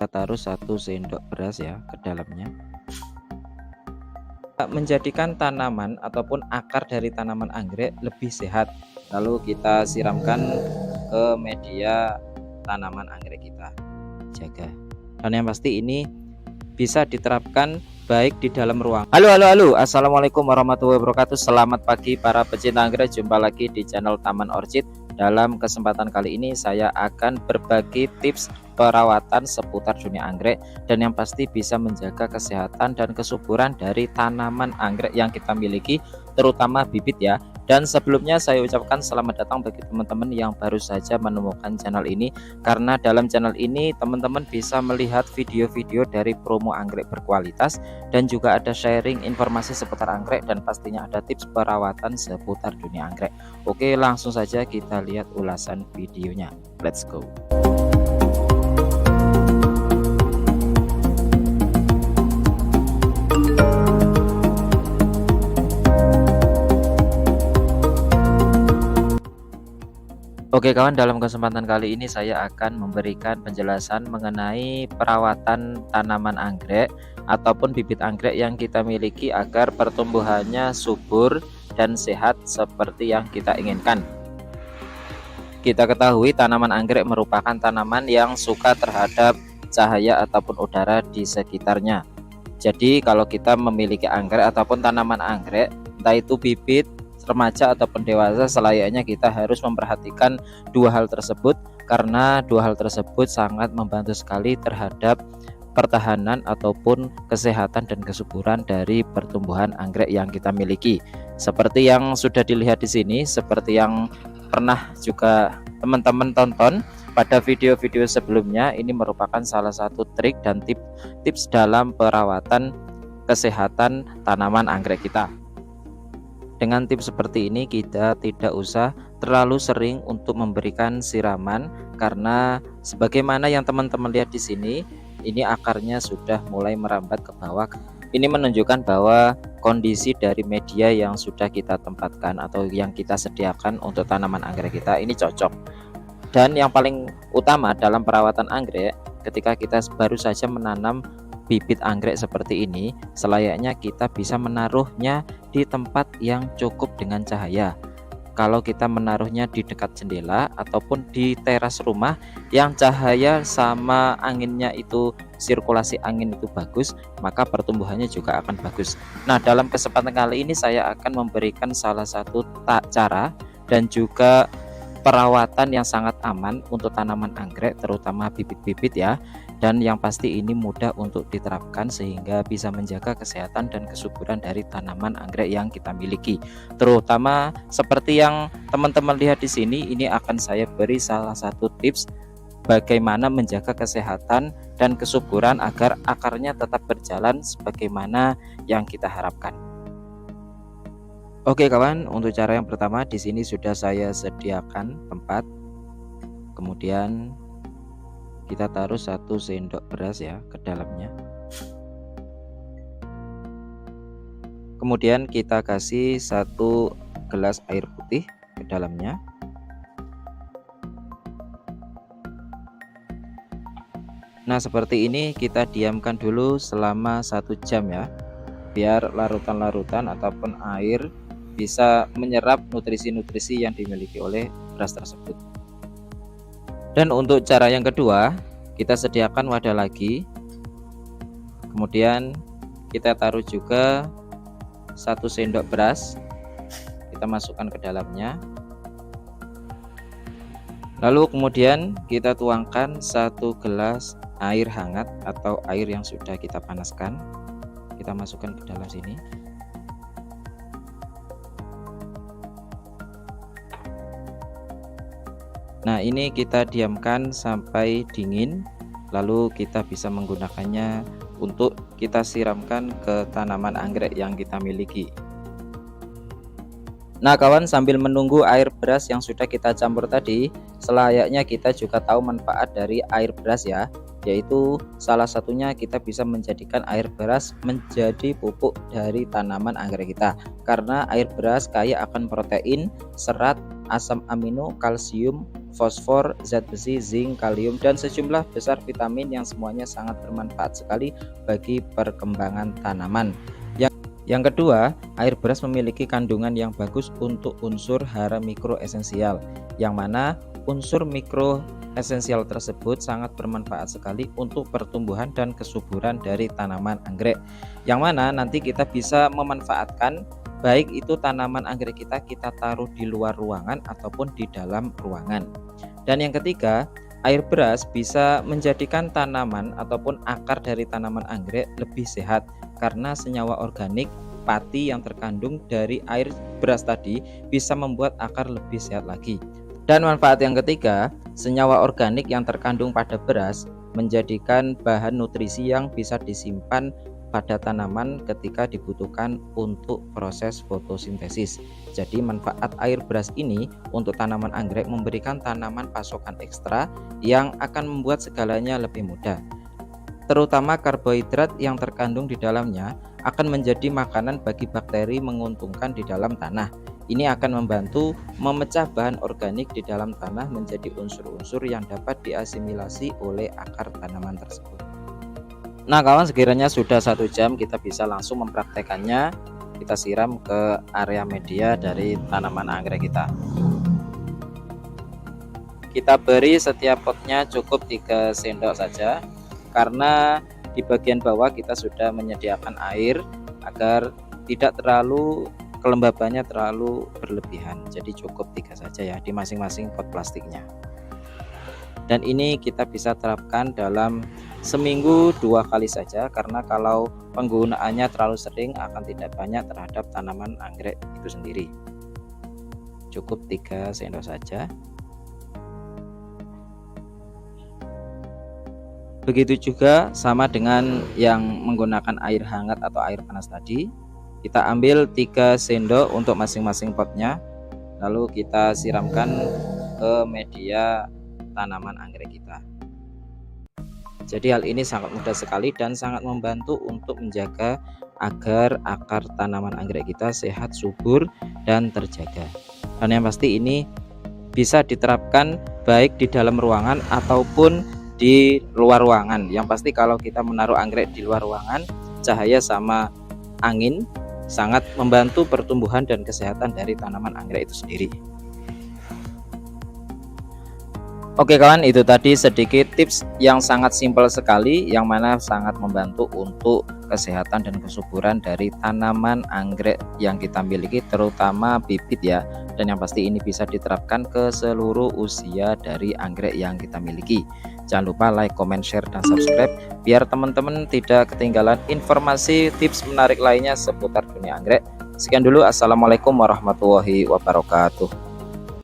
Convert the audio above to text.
Kita taruh 1 sendok beras ya ke dalamnya. Menjadikan tanaman ataupun akar dari tanaman anggrek lebih sehat. Lalu kita siramkan ke media tanaman anggrek kita. Jaga. Dan yang pasti ini bisa diterapkan baik di dalam ruang. Halo, assalamualaikum warahmatullahi wabarakatuh. Selamat pagi para pecinta anggrek. Jumpa lagi di channel Taman Orchid. Dalam kesempatan kali ini saya akan berbagi tips perawatan seputar dunia anggrek, dan yang pasti bisa menjaga kesehatan dan kesuburan dari tanaman anggrek yang kita miliki, terutama bibit ya. Dan sebelumnya saya ucapkan selamat datang bagi teman-teman yang baru saja menemukan channel ini, karena dalam channel ini teman-teman bisa melihat video-video dari promo anggrek berkualitas, dan juga ada sharing informasi seputar anggrek, dan pastinya ada tips perawatan seputar dunia anggrek. Oke, langsung saja kita lihat ulasan videonya. Let's go. Oke kawan, dalam kesempatan kali ini saya akan memberikan penjelasan mengenai perawatan tanaman anggrek ataupun bibit anggrek yang kita miliki agar pertumbuhannya subur dan sehat seperti yang kita inginkan. Kita ketahui tanaman anggrek merupakan tanaman yang suka terhadap cahaya ataupun udara di sekitarnya. Jadi kalau kita memiliki anggrek ataupun tanaman anggrek, entah itu bibit, remaja ataupun dewasa, selayaknya kita harus memperhatikan dua hal tersebut, karena dua hal tersebut sangat membantu sekali terhadap pertahanan ataupun kesehatan dan kesuburan dari pertumbuhan anggrek yang kita miliki. Seperti yang sudah dilihat di sini, seperti yang pernah juga teman-teman tonton pada video-video sebelumnya, ini merupakan salah satu trik dan tips dalam perawatan kesehatan tanaman anggrek kita. Dengan tips seperti ini kita tidak usah terlalu sering untuk memberikan siraman, karena sebagaimana yang teman-teman lihat di sini, ini akarnya sudah mulai merambat ke bawah. Ini menunjukkan bahwa kondisi dari media yang sudah kita tempatkan atau yang kita sediakan untuk tanaman anggrek kita ini cocok. Dan yang paling utama dalam perawatan anggrek, ketika kita baru saja menanam bibit anggrek seperti ini, selayaknya kita bisa menaruhnya di tempat yang cukup dengan cahaya. Kalau kita menaruhnya di dekat jendela ataupun di teras rumah yang cahaya sama anginnya itu, sirkulasi angin itu bagus, maka pertumbuhannya juga akan bagus. Nah, dalam kesempatan kali ini saya akan memberikan salah satu cara dan juga perawatan yang sangat aman untuk tanaman anggrek, terutama bibit-bibit ya. Dan yang pasti ini mudah untuk diterapkan sehingga bisa menjaga kesehatan dan kesuburan dari tanaman anggrek yang kita miliki. Terutama seperti yang teman-teman lihat di sini, ini akan saya beri salah satu tips bagaimana menjaga kesehatan dan kesuburan agar akarnya tetap berjalan sebagaimana yang kita harapkan. Oke kawan, untuk cara yang pertama di sini sudah saya sediakan tempat. Kemudian kita taruh 1 sendok beras ya ke dalamnya. Kemudian kita kasih 1 gelas air putih ke dalamnya. Nah, seperti ini kita diamkan dulu selama 1 jam ya, biar larutan-larutan ataupun air bisa menyerap nutrisi-nutrisi yang dimiliki oleh beras tersebut. Dan untuk cara yang kedua, kita sediakan wadah lagi. Kemudian kita taruh juga 1 sendok beras. Kita masukkan ke dalamnya. Lalu kemudian kita tuangkan 1 gelas air hangat atau air yang sudah kita panaskan. Kita masukkan ke dalam sini. Nah, ini kita diamkan sampai dingin, lalu kita bisa menggunakannya untuk kita siramkan ke tanaman anggrek yang kita miliki. Nah kawan, sambil menunggu air beras yang sudah kita campur tadi, selayaknya kita juga tahu manfaat dari air beras ya, yaitu salah satunya kita bisa menjadikan air beras menjadi pupuk dari tanaman anggrek kita, karena air beras kaya akan protein, serat, asam amino, kalsium, fosfor, zat besi, zinc, kalium, dan sejumlah besar vitamin yang semuanya sangat bermanfaat sekali bagi perkembangan tanaman. Yang kedua, air beras memiliki kandungan yang bagus untuk unsur hara mikro esensial, yang mana unsur mikro esensial tersebut sangat bermanfaat sekali untuk pertumbuhan dan kesuburan dari tanaman anggrek, yang mana nanti kita bisa memanfaatkan baik itu tanaman anggrek kita taruh di luar ruangan ataupun di dalam ruangan. Dan yang ketiga, air beras bisa menjadikan tanaman ataupun akar dari tanaman anggrek lebih sehat karena senyawa organik pati yang terkandung dari air beras tadi bisa membuat akar lebih sehat lagi. Dan manfaat yang ketiga, senyawa organik yang terkandung pada beras menjadikan bahan nutrisi yang bisa disimpan pada tanaman ketika dibutuhkan untuk proses fotosintesis. Jadi manfaat air beras ini untuk tanaman anggrek memberikan tanaman pasokan ekstra yang akan membuat segalanya lebih mudah. Terutama karbohidrat yang terkandung di dalamnya akan menjadi makanan bagi bakteri menguntungkan di dalam tanah. Ini akan membantu memecah bahan organik di dalam tanah menjadi unsur-unsur yang dapat diasimilasi oleh akar tanaman tersebut. Nah kawan, sekiranya sudah 1 jam kita bisa langsung mempraktekannya. Kita siram ke area media dari tanaman anggrek kita. Kita beri setiap potnya cukup 3 sendok saja, karena di bagian bawah kita sudah menyediakan air agar tidak terlalu kelembabannya terlalu berlebihan. Jadi cukup 3 saja ya di masing-masing pot plastiknya. Dan ini kita bisa terapkan dalam seminggu 2 kali saja, karena kalau penggunaannya terlalu sering akan tidak banyak terhadap tanaman anggrek itu sendiri. Cukup 3 sendok saja. Begitu juga sama dengan yang menggunakan air hangat atau air panas tadi. Kita ambil 3 sendok untuk masing-masing potnya, lalu kita siramkan ke media tanaman anggrek kita. Jadi hal ini sangat mudah sekali dan sangat membantu untuk menjaga agar akar tanaman anggrek kita sehat, subur, dan terjaga. Dan yang pasti ini bisa diterapkan baik di dalam ruangan ataupun di luar ruangan. Yang pasti kalau kita menaruh anggrek di luar ruangan, cahaya sama angin sangat membantu pertumbuhan dan kesehatan dari tanaman anggrek itu sendiri. Oke kawan, itu tadi sedikit tips yang sangat simpel sekali, yang mana sangat membantu untuk kesehatan dan kesuburan dari tanaman anggrek yang kita miliki, terutama bibit ya. Dan yang pasti ini bisa diterapkan ke seluruh usia dari anggrek yang kita miliki. Jangan lupa like, comment, share, dan subscribe biar teman-teman tidak ketinggalan informasi tips menarik lainnya seputar dunia anggrek. Sekian dulu, assalamualaikum warahmatullahi wabarakatuh.